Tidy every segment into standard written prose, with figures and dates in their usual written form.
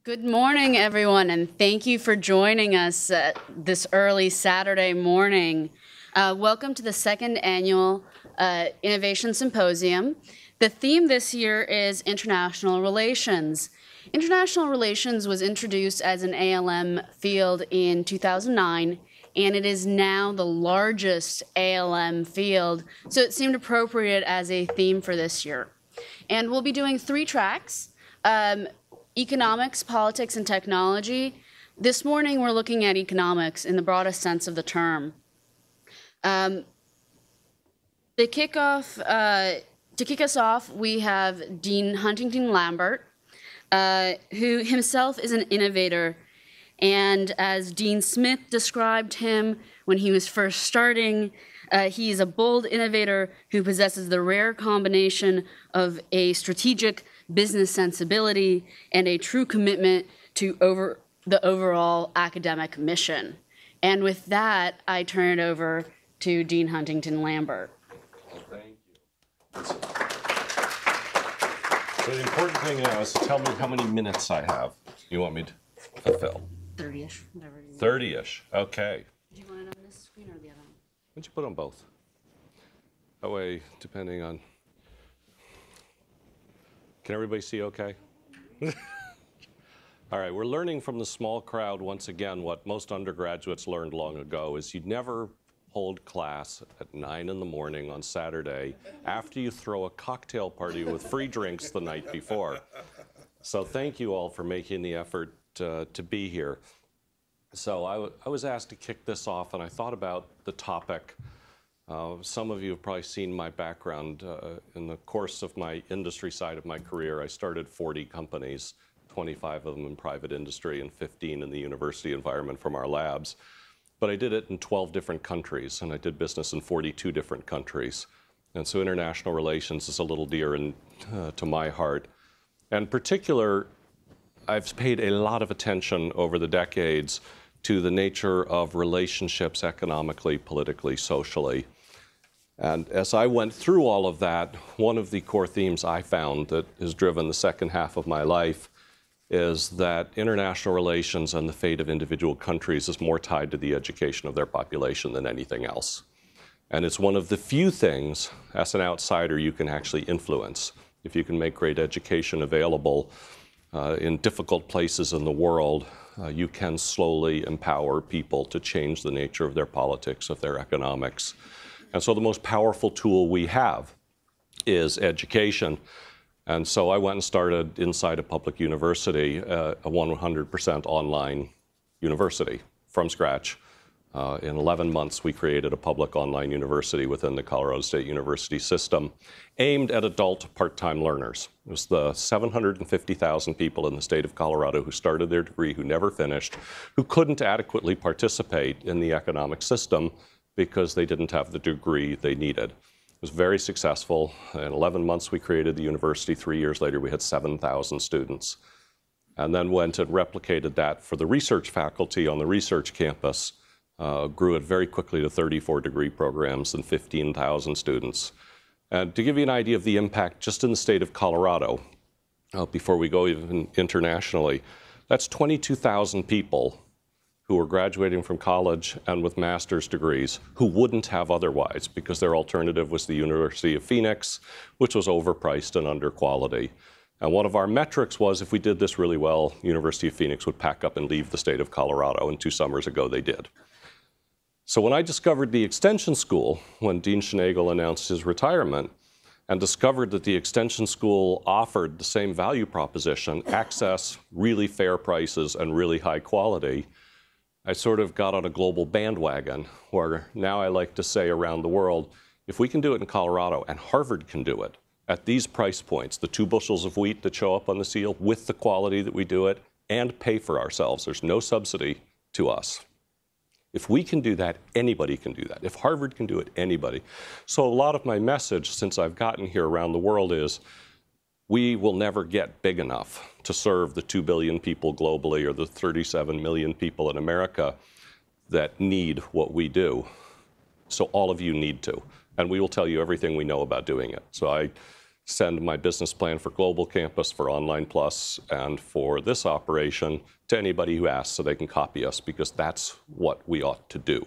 Good morning, everyone, and thank you for joining us this early Saturday morning. Welcome to the second annual Innovation Symposium. The theme this year is International Relations. International Relations was introduced as an ALM field in 2009, and it is now the largest ALM field, so it seemed appropriate as a theme for this year. And we'll be doing 3 tracks. Economics, politics, and technology. This morning, we're looking at economics in the broadest sense of the term. To kick us off, we have Dean Huntington Lambert, who himself is an innovator. And as Dean Smith described him when he was first starting, he is a bold innovator who possesses the rare combination of a strategic business sensibility and a true commitment to the overall academic mission. And with that, I turn it over to Dean Huntington Lambert. Well, thank you. So the important thing now is to tell me how many minutes I have. You want me to fulfill? 30-ish, whatever you want. 30-ish, okay. Do you want it on this screen or the other one? Why don't you put on both? That way, depending on... Can everybody see okay? All right, we're learning from the small crowd once again what most undergraduates learned long ago is you never hold class at 9 in the morning on Saturday after you throw a cocktail party with free drinks the night before. So thank you all for making the effort to be here. So I was asked to kick this off, and I thought about the topic. Some of you have probably seen my background. In the course of my industry side of my career, I started 40 companies, 25 of them in private industry and 15 in the university environment from our labs. But I did it in 12 different countries, and I did business in 42 different countries. And so international relations is a little dear to my heart. And in particular, I've paid a lot of attention over the decades to the nature of relationships economically, politically, socially. And as I went through all of that, one of the core themes I found that has driven the second half of my life is that international relations and the fate of individual countries is more tied to the education of their population than anything else. And it's one of the few things, as an outsider, you can actually influence. If you can make great education available in difficult places in the world, you can slowly empower people to change the nature of their politics, of their economics. And so the most powerful tool we have is education. And so I went and started inside a public university, a 100% online university from scratch. In 11 months, we created a public online university within the Colorado State University system aimed at adult part-time learners. It was the 750,000 people in the state of Colorado who started their degree, who never finished, who couldn't adequately participate in the economic system because they didn't have the degree they needed. It was very successful. In 11 months, we created the university. 3 years later, we had 7,000 students. And then went and replicated that for the research faculty on the research campus. Grew it very quickly to 34 degree programs and 15,000 students. And to give you an idea of the impact just in the state of Colorado, before we go even internationally, that's 22,000 people who are graduating from college and with master's degrees who wouldn't have otherwise because their alternative was the University of Phoenix, which was overpriced and under quality. And one of our metrics was if we did this really well, University of Phoenix would pack up and leave the state of Colorado, and 2 summers ago they did. So when I discovered the Extension School, when Dean Schneegel announced his retirement, and discovered that the Extension School offered the same value proposition, access, really fair prices, and really high quality, I sort of got on a global bandwagon where now I like to say around the world, if we can do it in Colorado and Harvard can do it at these price points, the 2 bushels of wheat that show up on the seal with the quality that we do it and pay for ourselves, there's no subsidy to us. If we can do that, anybody can do that. If Harvard can do it, anybody. So a lot of my message since I've gotten here around the world is we will never get big enough to serve the 2 billion people globally or the 37 million people in America that need what we do. So all of you need to. And we will tell you everything we know about doing it. So I send my business plan for Global Campus, for Online Plus, and for this operation to anybody who asks so they can copy us, because that's what we ought to do.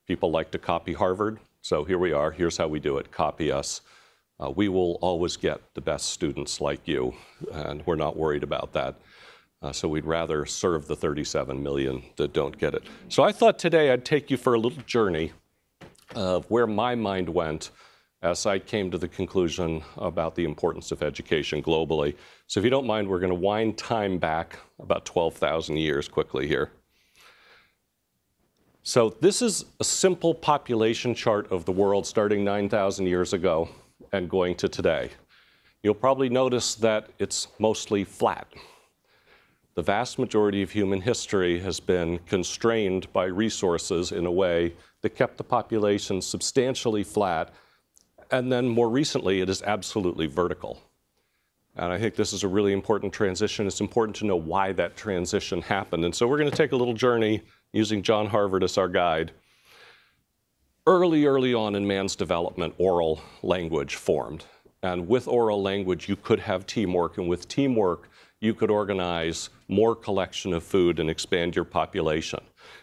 People like to copy Harvard, so here we are. Here's how we do it. Copy us. We will always get the best students like you, and we're not worried about that. So we'd rather serve the 37 million that don't get it. So I thought today I'd take you for a little journey of where my mind went as I came to the conclusion about the importance of education globally. So if you don't mind, we're going to wind time back about 12,000 years quickly here. So this is a simple population chart of the world starting 9,000 years ago and going to today. You'll probably notice that it's mostly flat. The vast majority of human history has been constrained by resources in a way that kept the population substantially flat. And then more recently, it is absolutely vertical. And I think this is a really important transition. It's important to know why that transition happened. And so we're going to take a little journey using John Harvard as our guide. Early on in man's development, oral language formed. And with oral language, you could have teamwork. And with teamwork, you could organize more collection of food and expand your population.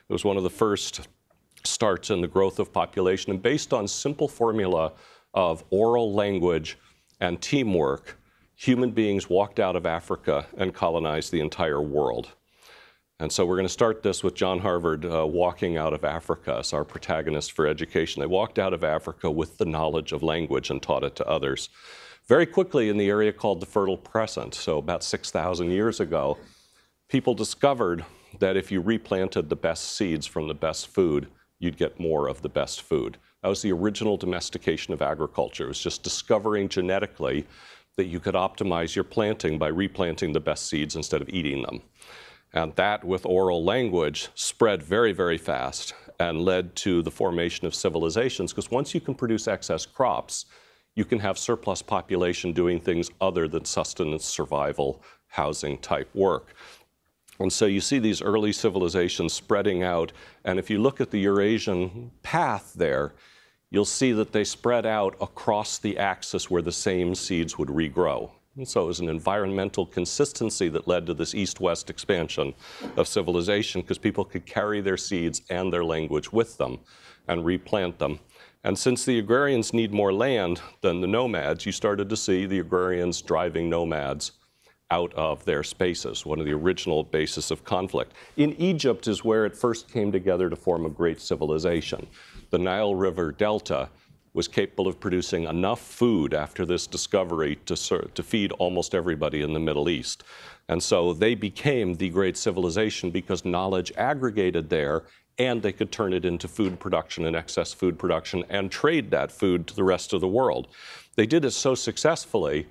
It was one of the first starts in the growth of population. And based on simple formula of oral language and teamwork, human beings walked out of Africa and colonized the entire world. And so we're going to start this with John Harvard walking out of Africa as our protagonist for education. They walked out of Africa with the knowledge of language and taught it to others. Very quickly in the area called the Fertile Crescent, so about 6,000 years ago, people discovered that if you replanted the best seeds from the best food, you'd get more of the best food. That was the original domestication of agriculture. It was just discovering genetically that you could optimize your planting by replanting the best seeds instead of eating them. And that, with oral language, spread very, very fast and led to the formation of civilizations, because once you can produce excess crops, you can have surplus population doing things other than sustenance, survival, housing type work. And so you see these early civilizations spreading out, and if you look at the Eurasian path there, you'll see that they spread out across the axis where the same seeds would regrow. And so it was an environmental consistency that led to this east-west expansion of civilization, because people could carry their seeds and their language with them and replant them. And since the agrarians need more land than the nomads, you started to see the agrarians driving nomads out of their spaces, one of the original bases of conflict. In Egypt is where it first came together to form a great civilization. The Nile River Delta was capable of producing enough food after this discovery to feed almost everybody in the Middle East. And so they became the great civilization because knowledge aggregated there, and they could turn it into food production and excess food production and trade that food to the rest of the world. They did it so successfully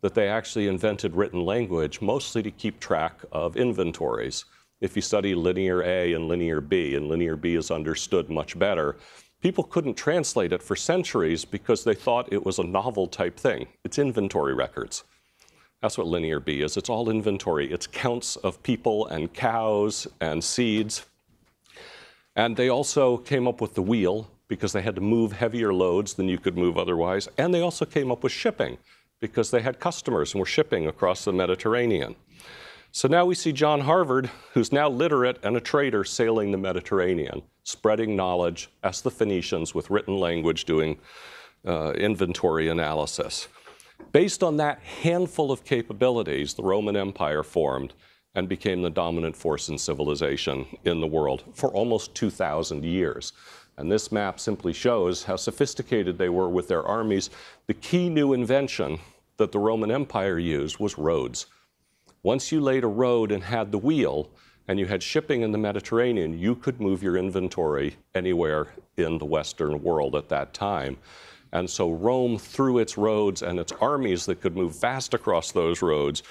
that they actually invented written language, mostly to keep track of inventories. If you study linear A and linear B is understood much better, people couldn't translate it for centuries because they thought it was a novel type thing. It's inventory records. That's what linear B is. It's all inventory. It's counts of people and cows and seeds. And they also came up with the wheel because they had to move heavier loads than you could move otherwise. And they also came up with shipping because they had customers and were shipping across the Mediterranean. So now we see John Harvard, who's now literate and a trader, sailing the Mediterranean, spreading knowledge as the Phoenicians with written language doing inventory analysis. Based on that handful of capabilities, the Roman Empire formed and became the dominant force in civilization in the world for almost 2,000 years. And this map simply shows how sophisticated they were with their armies. The key new invention that the Roman Empire used was roads. Once you laid a road and had the wheel, and you had shipping in the Mediterranean, you could move your inventory anywhere in the Western world at that time. And so Rome, through its roads and its armies that could move fast across those roads,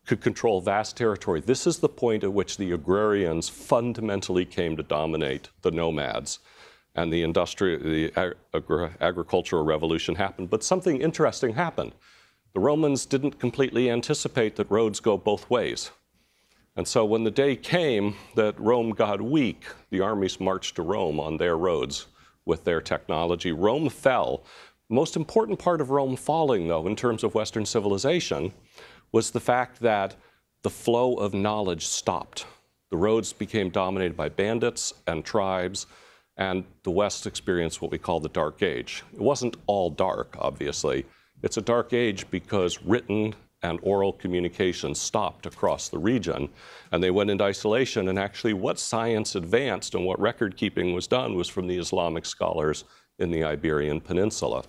could control vast territory. This is the point at which the agrarians fundamentally came to dominate the nomads. And the agricultural revolution happened. But something interesting happened. The Romans didn't completely anticipate that roads go both ways. And so when the day came that Rome got weak, the armies marched to Rome on their roads with their technology. Rome fell The most important part of Rome falling, though, in terms of Western civilization, was the fact that the flow of knowledge stopped. The roads became dominated by bandits and tribes, and the West experienced what we call the Dark Age. It wasn't all dark, obviously. It's a dark age because written and oral communication stopped across the region, and they went into isolation. And actually, what science advanced and what record keeping was done was from the Islamic scholars in the Iberian Peninsula,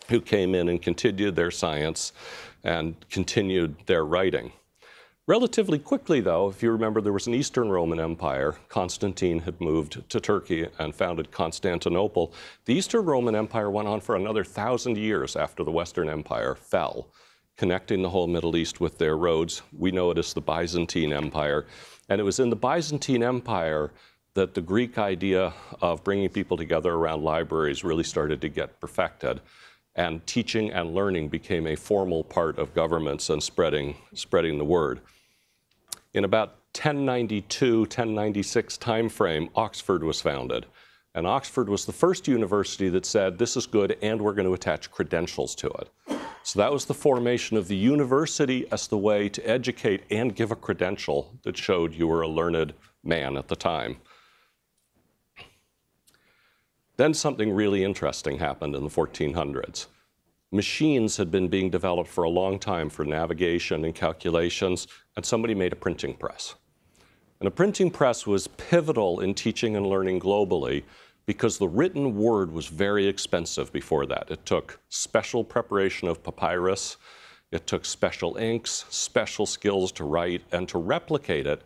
who came in and continued their science and continued their writing. Relatively quickly, though, if you remember, there was an Eastern Roman Empire. Constantine had moved to Turkey and founded Constantinople. The Eastern Roman Empire went on for another 1,000 years after the Western Empire fell, connecting the whole Middle East with their roads. We know it as the Byzantine Empire. And it was in the Byzantine Empire that the Greek idea of bringing people together around libraries really started to get perfected. And teaching and learning became a formal part of governments and spreading the word. In about 1092, 1096 timeframe, Oxford was founded. And Oxford was the first university that said, this is good, and we're going to attach credentials to it. So that was the formation of the university as the way to educate and give a credential that showed you were a learned man at the time. Then something really interesting happened in the 1400s. Machines had been being developed for a long time for navigation and calculations, and somebody made a printing press. And a printing press was pivotal in teaching and learning globally because the written word was very expensive before that. It took special preparation of papyrus, it took special inks, special skills to write, and to replicate it,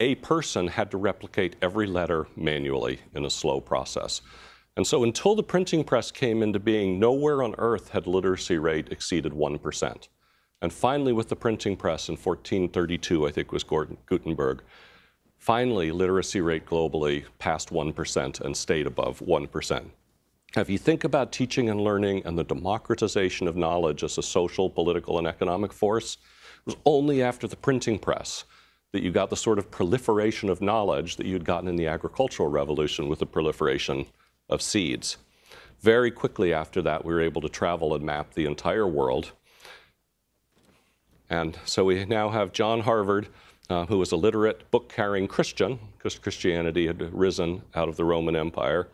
a person had to replicate every letter manually in a slow process. And so until the printing press came into being, nowhere on earth had literacy rate exceeded 1%. And finally, with the printing press in 1432, I think was Gutenberg, finally literacy rate globally passed 1% and stayed above 1%. If you think about teaching and learning and the democratization of knowledge as a social, political, and economic force, it was only after the printing press that you got the sort of proliferation of knowledge that you'd gotten in the agricultural revolution with the proliferation of seeds. Very quickly after that, we were able to travel and map the entire world. And so we now have John Harvard, who was a literate, book-carrying Christian, because Christianity had risen out of the Roman Empire,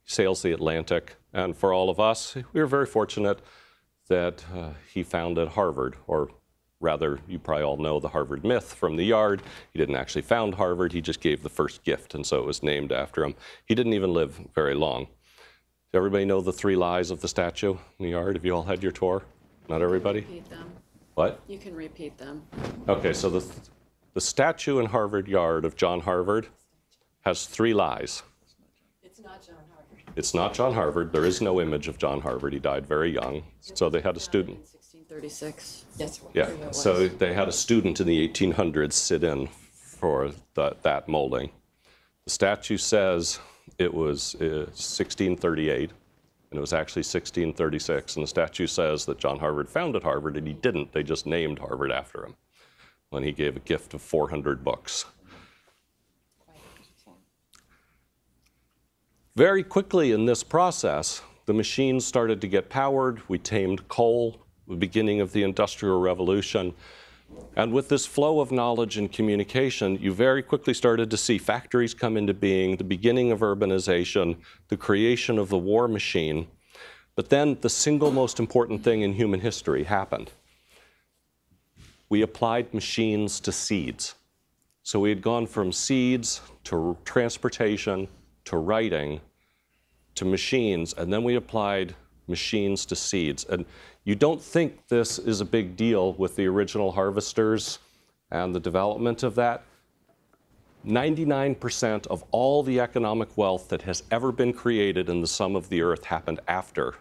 sails the Atlantic. And for all of us, we were very fortunate that he founded Harvard, or rather, you probably all know the Harvard myth from the Yard. He didn't actually found Harvard, he just gave the first gift, and so it was named after him. He didn't even live very long. Does everybody know the 3 lies of the statue in the Yard? Have you all had your tour? Not everybody? Repeat them. What? You can repeat them. Okay, so the statue in Harvard Yard of John Harvard has 3 lies. It's not John Harvard. It's not John Harvard. There is no image of John Harvard. He died very young. So they had a student. 1636. That's what Yeah, so they had a student in the 1800s sit in for that molding. The statue says it was 1638, and it was actually 1636, and the statue says that John Harvard founded Harvard, and he didn't. They just named Harvard after him when he gave a gift of 400 books. Very quickly in this process, the machines started to get powered. We tamed coal, the beginning of the Industrial Revolution. And with this flow of knowledge and communication, you very quickly started to see factories come into being, the beginning of urbanization, the creation of the war machine. But then the single most important thing in human history happened. We applied machines to seeds. So we had gone from seeds to transportation to writing to machines, and then we applied machines to seeds. And you don't think this is a big deal with the original harvesters and the development of that. 99% of all the economic wealth that has ever been created in the sum of the earth happened after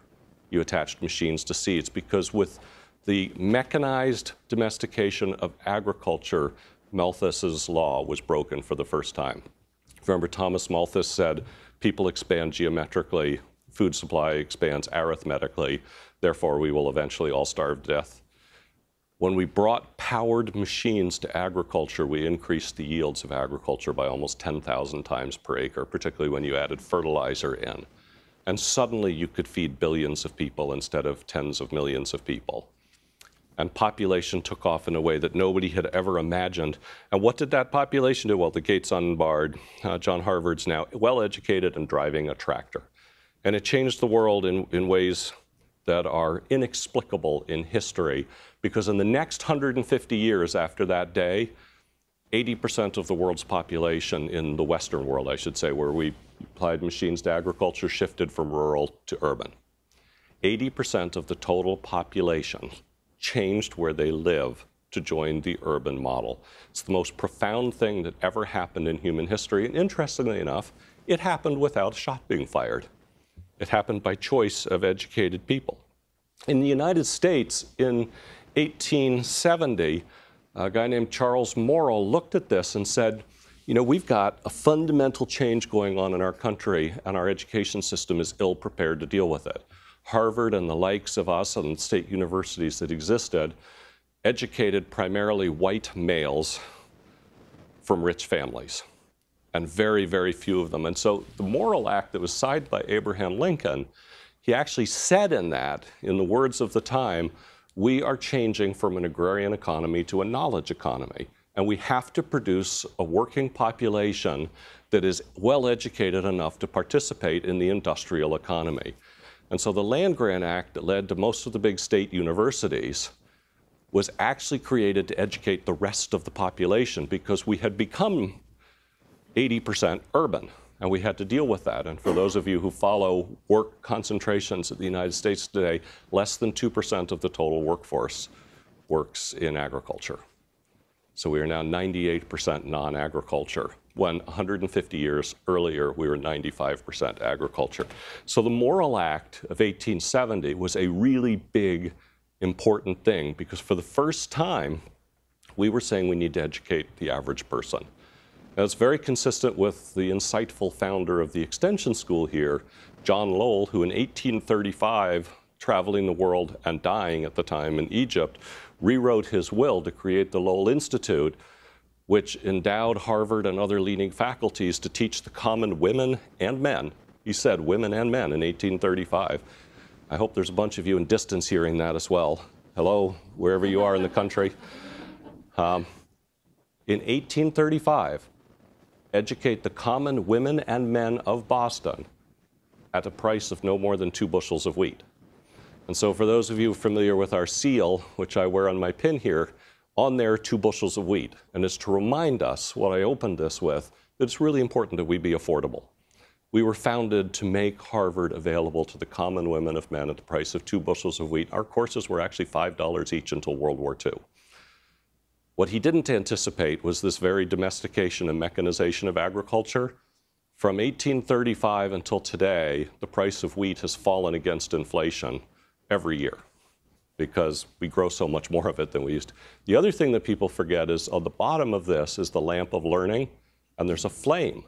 you attached machines to seeds, because with the mechanized domestication of agriculture, Malthus's law was broken for the first time. Remember, Thomas Malthus said, people expand geometrically, food supply expands arithmetically, therefore we will eventually all starve to death. When we brought powered machines to agriculture, we increased the yields of agriculture by almost 10,000 times per acre, particularly when you added fertilizer in. and suddenly you could feed billions of people instead of tens of millions of people. And population took off in a way that nobody had ever imagined. And what did that population do? Well, the Gates Unbarred, John Harvard's now well-educated and driving a tractor. And it changed the world in ways that are inexplicable in history, because in the next 150 years after that day, 80% of the world's population in the Western world, I should say, where we applied machines to agriculture, shifted from rural to urban. 80% of the total population changed where they live to join the urban model. It's the most profound thing that ever happened in human history. And interestingly enough, it happened without a shot being fired. It happened by choice of educated people. In the United States, in 1870, a guy named Charles Morrill looked at this and said, you know, we've got a fundamental change going on in our country, and our education system is ill-prepared to deal with it. Harvard and the likes of us and state universities that existed educated primarily white males from rich families, and very, very few of them. And so the Morrill Act that was signed by Abraham Lincoln, he actually said in that, in the words of the time, we are changing from an agrarian economy to a knowledge economy. And we have to produce a working population that is well-educated enough to participate in the industrial economy. And so the Land-Grant Act that led to most of the big state universities was actually created to educate the rest of the population, because we had become 80% urban, and we had to deal with that. And for those of you who follow work concentrations in the United States today, less than 2% of the total workforce works in agriculture. So we are now 98% non-agriculture, when 150 years earlier we were 95% agriculture. So the Morrill Act of 1870 was a really big, important thing, because for the first time we were saying we need to educate the average person. Now, it's very consistent with the insightful founder of the extension school here, John Lowell, who in 1835, traveling the world and dying at the time in Egypt, rewrote his will to create the Lowell Institute, which endowed Harvard and other leading faculties to teach the common women and men. He said women and men in 1835. I hope there's a bunch of you in distance hearing that as well. Hello, wherever you are in the country. In 1835, educate the common women and men of Boston at a price of no more than 2 bushels of wheat. And so for those of you familiar with our seal, which I wear on my pin here, on there 2 bushels of wheat. And it's to remind us, what I opened this with, that it's really important that we be affordable. We were founded to make Harvard available to the common women of men at the price of 2 bushels of wheat. Our courses were actually $5 each until World War II. What he didn't anticipate was this very domestication and mechanization of agriculture. From 1835 until today, the price of wheat has fallen against inflation every year, because we grow so much more of it than we used to. The other thing that people forget is on the bottom of this is the lamp of learning, and there's a flame.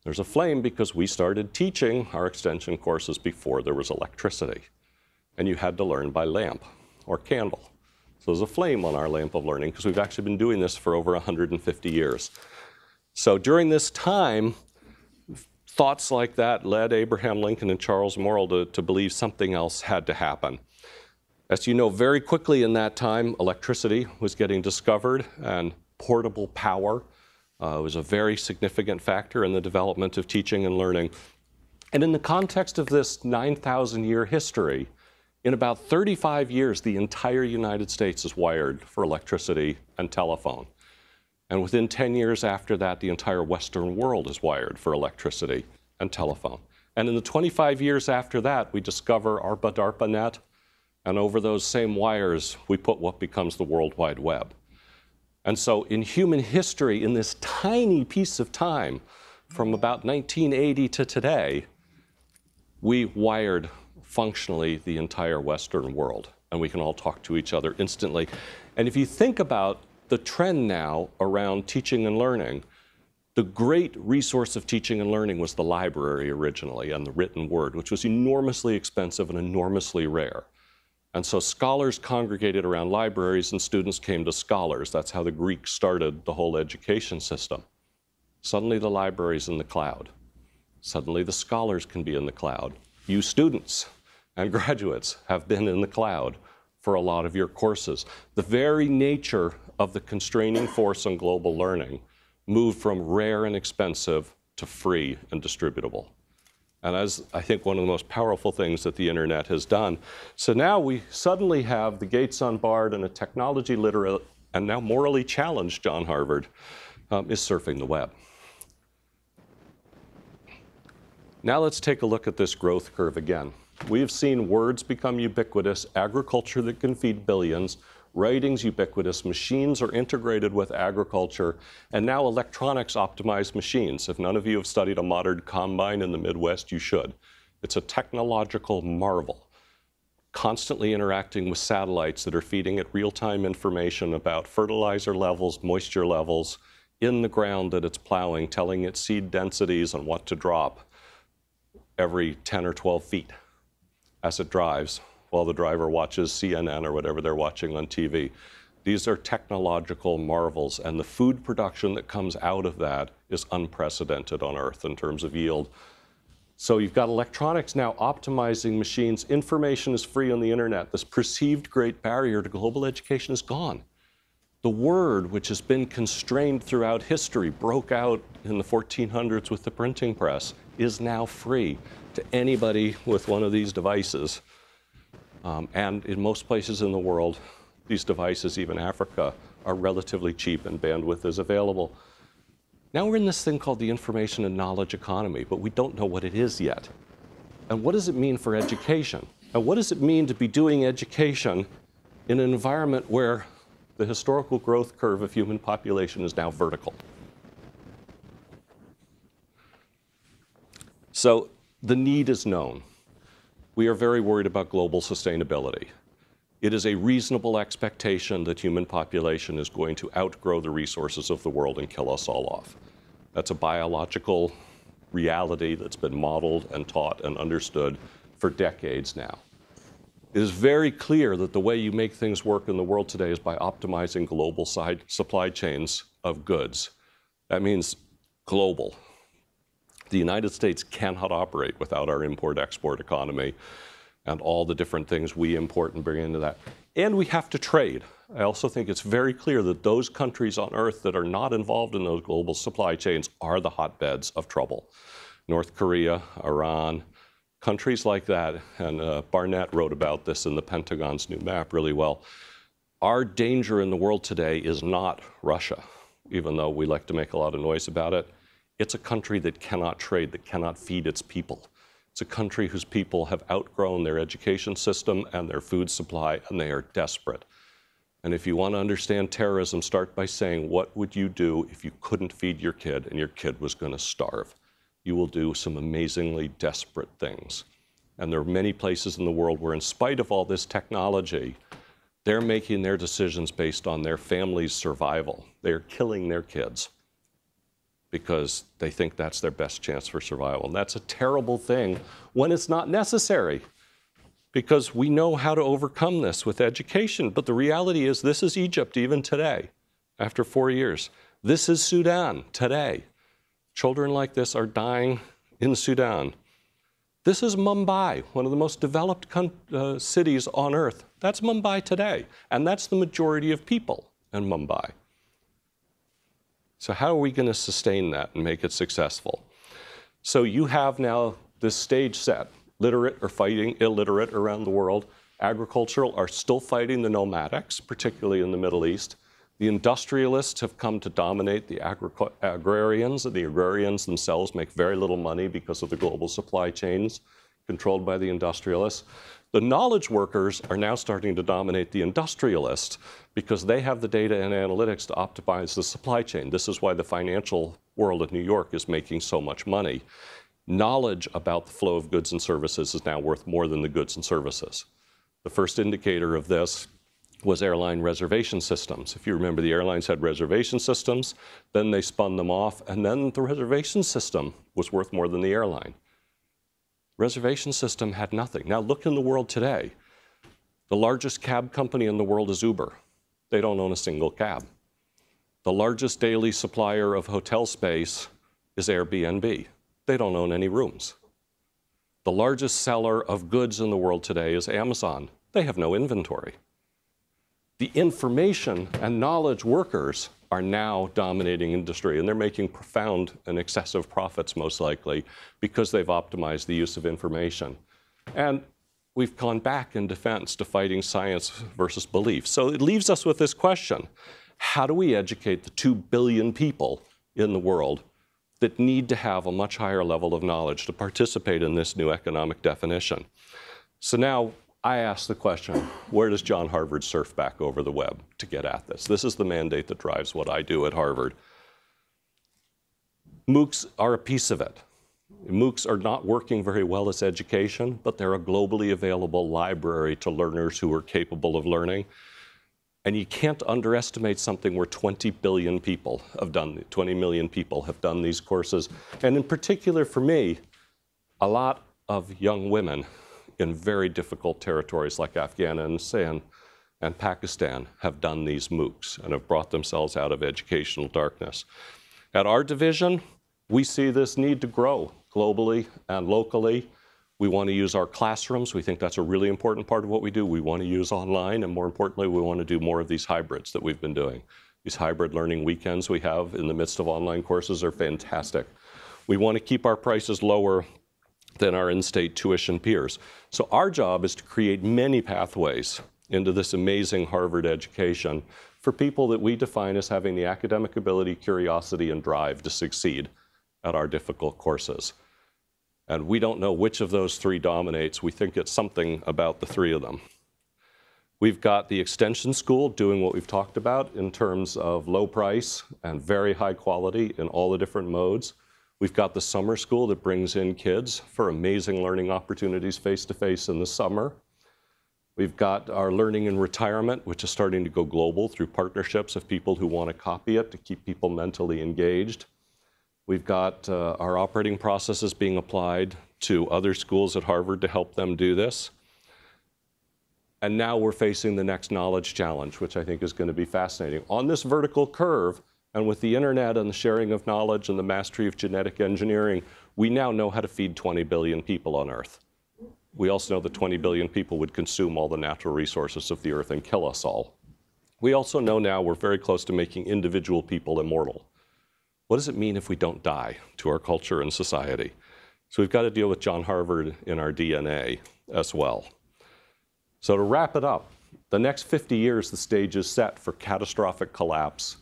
There's a flame because we started teaching our extension courses before there was electricity, and you had to learn by lamp or candle. So there's a flame on our lamp of learning because we've actually been doing this for over 150 years. So during this time, thoughts like that led Abraham Lincoln and Charles Morrill to believe something else had to happen. As you know, very quickly in that time, electricity was getting discovered, and portable power was a very significant factor in the development of teaching and learning. And in the context of this 9,000-year history, in about 35 years, the entire United States is wired for electricity and telephone. And within 10 years after that, the entire Western world is wired for electricity and telephone. And in the 25 years after that, we discover our ARPANET, and over those same wires, we put what becomes the World Wide Web. And so in human history, in this tiny piece of time, from about 1980 to today, we wired functionally the entire Western world, and we can all talk to each other instantly. And if you think about the trend now around teaching and learning, the great resource of teaching and learning was the library originally, and the written word, which was enormously expensive and enormously rare. And so scholars congregated around libraries, and students came to scholars. That's how the Greeks started the whole education system. Suddenly the library's in the cloud. Suddenly the scholars can be in the cloud. you students and graduates have been in the cloud for a lot of your courses. The very nature of the constraining force on global learning moved from rare and expensive to free and distributable. And as I think one of the most powerful things that the internet has done. So now we suddenly have the Gates Unbarred and a technology literate and now morally challenged John Harvard is surfing the web. Now let's take a look at this growth curve again. We have seen words become ubiquitous, agriculture that can feed billions, writing's ubiquitous, machines are integrated with agriculture, and now electronics optimize machines. If none of you have studied a modern combine in the Midwest, you should. It's a technological marvel, constantly interacting with satellites that are feeding it real-time information about fertilizer levels, moisture levels in the ground that it's plowing, telling it seed densities and what to drop every 10 or 12 feet as it drives, while the driver watches CNN or whatever they're watching on TV. These are technological marvels, and the food production that comes out of that is unprecedented on Earth in terms of yield. So you've got electronics now optimizing machines. Information is free on the internet. This perceived great barrier to global education is gone. The word, which has been constrained throughout history, broke out in the 1400s with the printing press, is now free to anybody with one of these devices. And in most places in the world, these devices, even Africa, are relatively cheap and bandwidth is available. Now we're in this thing called the information and knowledge economy, but we don't know what it is yet. And what does it mean for education? And what does it mean to be doing education in an environment where the historical growth curve of human population is now vertical? So the need is known. We are very worried about global sustainability. It is a reasonable expectation that human population is going to outgrow the resources of the world and kill us all off. That's a biological reality that's been modeled and taught and understood for decades now. It is very clear that the way you make things work in the world today is by optimizing global supply chains of goods. That means global. The United States cannot operate without our import-export economy and all the different things we import and bring into that. And we have to trade. I also think it's very clear that those countries on Earth that are not involved in those global supply chains are the hotbeds of trouble. North Korea, Iran, countries like that, and Barnett wrote about this in the Pentagon's new map really well. Our danger in the world today is not Russia, even though we like to make a lot of noise about it. It's a country that cannot trade, that cannot feed its people. It's a country whose people have outgrown their education system and their food supply, and they are desperate. And if you want to understand terrorism, start by saying, what would you do if you couldn't feed your kid and your kid was going to starve? You will do some amazingly desperate things. And there are many places in the world where, in spite of all this technology, they're making their decisions based on their family's survival. They're killing their kids because they think that's their best chance for survival. And that's a terrible thing when it's not necessary, because we know how to overcome this with education. But the reality is, this is Egypt even today, after 4 years. This is Sudan today. Children like this are dying in Sudan. This is Mumbai, one of the most developed cities on Earth. That's Mumbai today, and that's the majority of people in Mumbai. So how are we going to sustain that and make it successful? So you have now this stage set. Literate are fighting illiterate around the world. Agricultural are still fighting the nomadics, particularly in the Middle East. The industrialists have come to dominate the agrarians, and the agrarians themselves make very little money because of the global supply chains controlled by the industrialists. The knowledge workers are now starting to dominate the industrialists because they have the data and analytics to optimize the supply chain. This is why the financial world of New York is making so much money. Knowledge about the flow of goods and services is now worth more than the goods and services. The first indicator of this was airline reservation systems. If you remember, the airlines had reservation systems, then they spun them off, and then the reservation system was worth more than the airline. Reservation system had nothing. Now look in the world today. The largest cab company in the world is Uber. They don't own a single cab. The largest daily supplier of hotel space is Airbnb. They don't own any rooms. The largest seller of goods in the world today is Amazon. They have no inventory. The information and knowledge workers are now dominating industry, and they're making profound and excessive profits, most likely, because they've optimized the use of information. And we've gone back in defense to fighting science versus belief. So it leaves us with this question: how do we educate the 2 billion people in the world that need to have a much higher level of knowledge to participate in this new economic definition? So now I ask the question, where does John Harvard surf back over the web to get at this? This is the mandate that drives what I do at Harvard. MOOCs are a piece of it. MOOCs are not working very well as education, but they're a globally available library to learners who are capable of learning. And you can't underestimate something where 20 billion people have done, 20 million people have done these courses. And in particular for me, a lot of young women in very difficult territories like Afghanistan and Pakistan have done these MOOCs and have brought themselves out of educational darkness. At our division, we see this need to grow globally and locally. We want to use our classrooms. We think that's a really important part of what we do. We want to use online, and more importantly, we want to do more of these hybrids that we've been doing. These hybrid learning weekends we have in the midst of online courses are fantastic. We want to keep our prices lower than our in-state tuition peers. So our job is to create many pathways into this amazing Harvard education for people that we define as having the academic ability, curiosity, and drive to succeed at our difficult courses. And we don't know which of those three dominates. We think it's something about the three of them. We've got the extension school doing what we've talked about in terms of low price and very high quality in all the different modes. We've got the summer school that brings in kids for amazing learning opportunities face-to-face in the summer. We've got our learning in retirement, which is starting to go global through partnerships of people who want to copy it to keep people mentally engaged. We've got our operating processes being applied to other schools at Harvard to help them do this. And now we're facing the next knowledge challenge, which I think is going to be fascinating. On this vertical curve, and with the internet and the sharing of knowledge and the mastery of genetic engineering, we now know how to feed 20 billion people on Earth. We also know that 20 billion people would consume all the natural resources of the Earth and kill us all. We also know now we're very close to making individual people immortal. What does it mean if we don't die to our culture and society? So we've got to deal with John Harvard in our DNA as well. So to wrap it up, the next 50 years, the stage is set for catastrophic collapse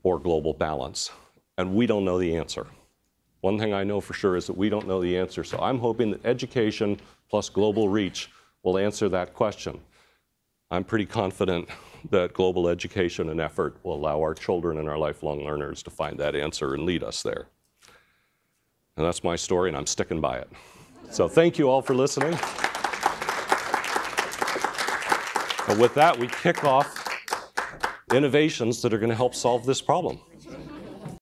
or global balance. And we don't know the answer. One thing I know for sure is that we don't know the answer. So I'm hoping that education plus global reach will answer that question. I'm pretty confident that global education and effort will allow our children and our lifelong learners to find that answer and lead us there. And that's my story, and I'm sticking by it. So thank you all for listening. And with that, we kick off innovations that are going to help solve this problem.